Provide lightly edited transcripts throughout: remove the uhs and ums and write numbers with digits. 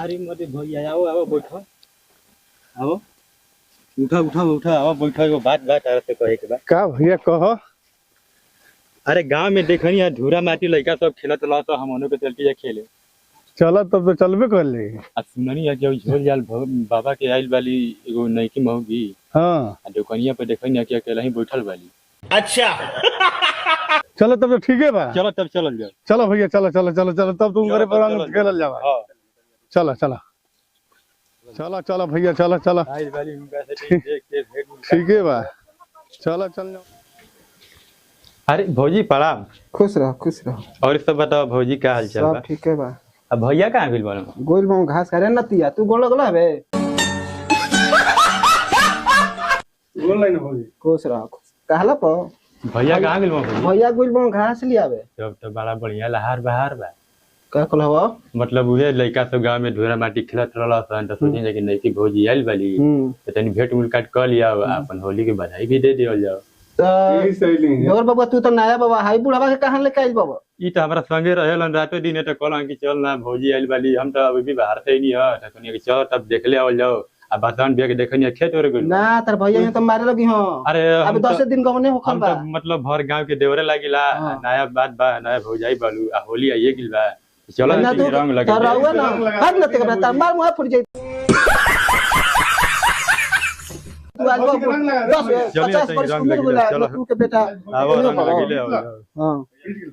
अरे मत भैया आओ आओ बैठो आओ उठा उठा उठा आओ बैठो एगो बात बात आ से कहे के बा का भैया कहो। अरे गांव में देखनी है धूरा माटी लड़का सब खेलत रहा तो हम उन्हों के चलती है खेले चलो तब तो चलबे कर ले। आ सुननी है कि झोल जाल बाबा के आइल वाली एगो नईकी महोगी हाँ आ दुकनिया पे देखनी है कि अकेला ही बैठल वाली। अच्छा चलो तब तो ठीक है बा। चलो तब चलल जाओ। चलो भैया चलो चलो चलो चलो तब तुम चलो, घरे पर चलो, खेलल जावा। हां चलो चलो चलो चलो भैया चलो चलो आइल वाली उनका से देख के भेट ठीक है बा। चलो चल जाओ। अरे भौजी प्रणाम। खुश रहो खुश रहो। और सब बताओ भौजी का हाल चाल सब बा? ठीक है बा। अब भैया कहाँ गेल बानो? गोल बाऊ घास करे नतिया तू गोल लगला बे। बोल नहीं ना भौजी। खुश रहो कहला प भैया कहाँ गेल बानो? भैया गोल बाऊ घास लिया बे। तब तो बड़ा बढ़िया लहार बहार बा। का कहलवा मतलब उहे लड़का सब गांव में ढोरा माटी खेलत रहला सन तो सोचे कि नईकी भौजी आइल वाली तो तनी भेंट मुलाकात कर लिया अपन होली के बधाई भी दे दियो जाओ। त सही नहीं और बाबा तू तो नया बाबा हाई बुढ़ावा के कहां लेके आइल बाबा। ई तो हमारा संगे रहेलन रातों दिन तो कहलन कि चल ना भौजी आइल वाली हम तो अभी भी बाहर से ही नहीं है तो कहनी कि चल तब देख ले आवल जाओ। अब बसन बेग देखनी खेत और गेल ना तर भैया यहाँ तो मारे लगी हो। अरे अब 10 दिन गवने होखल हम बा। तो मतलब भर गांव के देवरे लागिला नया बात बा नया भौजाई बालू आ होली आइए गेल बा चलो ना तू रंग लगे तर रहुआ ना हट न ते बता मार मुंह फुट जाई। तू आज 10 50 वर्ष उम्र बोला तू के बेटा आवो रंग लगिले आवो हां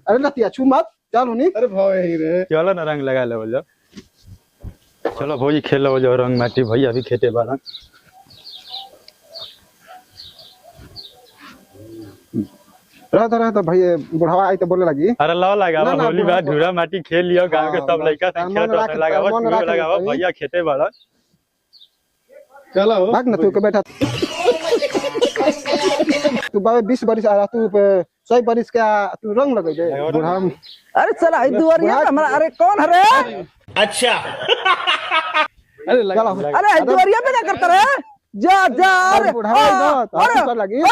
अरे नतिया छू मत चल हुनी। अरे भाई रे चलो ना रंग लगा ले जाओ। चलो भौजी खेल लो जाओ रंग माटी भैया भी खेते बारन। रह भैया बुढ़ावा आई तो बोले लगी। अरे लाओ लगावा ना, होली बाद धूरा माटी खेल लियो गांव के सब लड़का से मन खेल राख- लगावा मन धूरा राख- लगावा भैया खेते बारन। चलो भाग ना तू के बेटा तू बाबे 20 बरिस आ तू 100 बरिस का तू रंग लगे दे बुढ़ा। अरे चला दुआरिया हमरा अरे कौन है रे? अच्छा अरे लगा अरे दुआरिया पे क्या करता रे? जा जा अरे बुढ़ा ना तो कर लगी।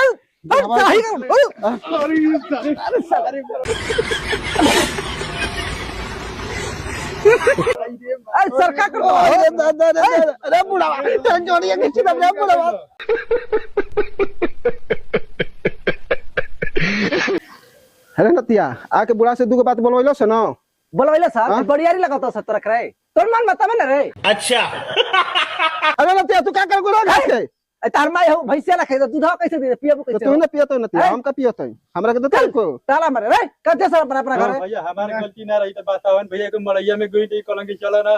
सरकार अरे बुढ़ावा जोड़िए किसी ना बुढ़ावा। अरे नतिया आके बुढ़ा से दूगो बात बोलवैलो से ना बोलवैले साहब बढ़ियारी लगाता सत्तर रे तोर मन बतावे ना रे। अच्छा अरे नतिया तू क्या कर गुलो घास के तार माई हो भैंसिया रखे तो दूध कैसे दे पियबो तो कैसे? तू ना पियतो नतिया हम का पियतो हमरा के देता को ताला मारे रे कते सर अपना अपना घर भैया हमारी गलती ना रही तो बतावन भैया को मड़ैया में गई थी कहलन कि चलो ना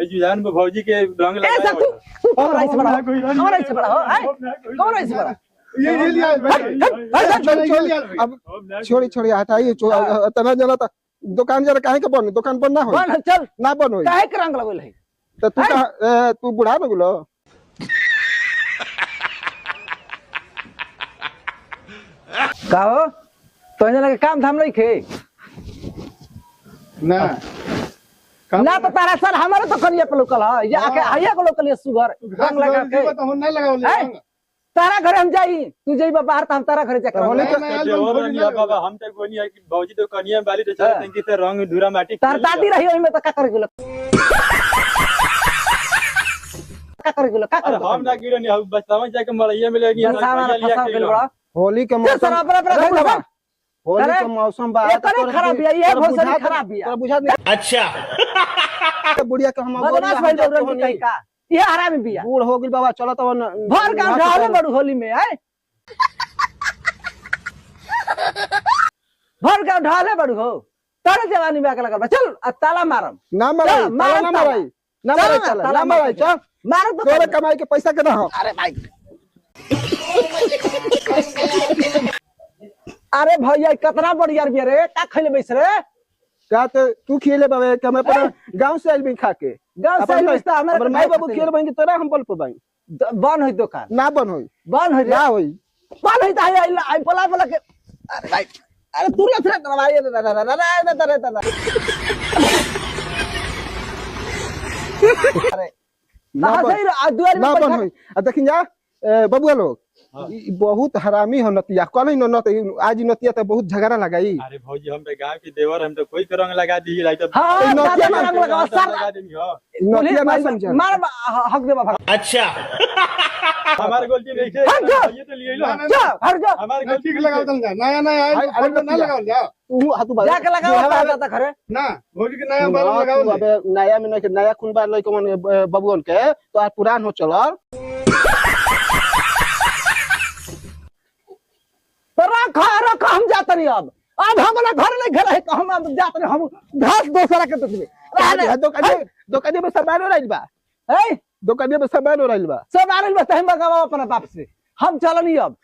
ए जुजान में भौजी के रंग ए सब लगा तू कौन राइस बड़ा कौन राइस बड़ा हो कौन राइस बड़ा ये लिया अब छोड़ी छोड़ी हटाइए तना जला त दुकान जरा काहे के बन दुकान बन ना हो बन चल ना बन होई काहे के रंग लगल है? तो तू बुढ़ा न गुलो कहो तो जना के काम धाम नहीं खे ना ना तो तारा सर हमारे तो कलिया पे लोकल है ये आके आइया को लोकल सुगर रंग लगा के तो हम नहीं लगाओ ले तारा घरे हम जाई तू जई बाहर त हम तारा घरे जाकर होली के बाबा हम तो कोनी है कि भौजी तो कनिया वाली तो चलो तंकी से रंग धूरा माटी तार दादी रही ओई में तो का कर गेलो का कर गेलो का अरे कर हम ना गिरनी हम बचतावन जाके मड़ैया में लेनी सामान फसा गेल बड़ा होली के चल सर अपना अपना घर जा होली अरे, के मौसम बा ये कने खराब बिया ये भोसड़ी खराब बिया तो बुझा नहीं अच्छा बुढ़िया के हम बदमाश भाई लोग कहीं का ये हरामी बिया बूढ़ हो गेल बाबा चलो तो भर का ढाले बड़ू होली में है भर का ढाले बड़ू हो तारे जवानी में आके लगा चल ताला मारम ना मराई ना मराई ना मराई चल ना मराई चल मारो तो तोरे कमाई के पैसा के ना हो अरे भाई अरे भैया कितना बढ़िया बिया रे का खइले बैस रे का तो तू खिले बाबे के हम पर गांव से आइल भी खा के गांव से आइल तो हमर माई बाबू खेल बन के तोरा हम बोल पबाई बन होई दुकान ना बन होई बन होई ना होई बन होई त आई बोला बोला के अरे भाई अरे तू लथ रे दवाई दे अरे ना ना बन सही दुआर ना में बन बैठा होई आ देखिन जा बबुआ लोग ई बहुत हरामी हो नतिया कल न नत आज नतिया तो बहुत झगड़ा लगाई अरे भौजी हम तो गांव के देवर हम तो कोई के रंग लगा दी लाई तो हाँ नतिया दादा ना रंग लगाओ लगा सर देनी हो नतिया नहीं समझे मार हक दे बाबा अच्छा हमार गलती नहीं है हट जा। ये तो लिए लो जा हट जा हमार ना गलती ठीक लगाओ तल जा नया नया अरे आए ना नतिया। लगाओ जा तू हाथ बार जाके लगाओ दादा खरे ना भौजी के नया बाल लगाओ ले। अबे नया में नहीं नया खून बार लइक मन बबुअन के तो आज पुरान हो चलल तो रख हम जाते नहीं अब हमारा घर नहीं घर है तो हम अब जाते नहीं हम घास दोसरा के देबे दुकान में सामान रहिल बा ए दुकान में सामान रहिल बा सब आ रही बस हम बगावा अपना बाप से हम चल नहीं अब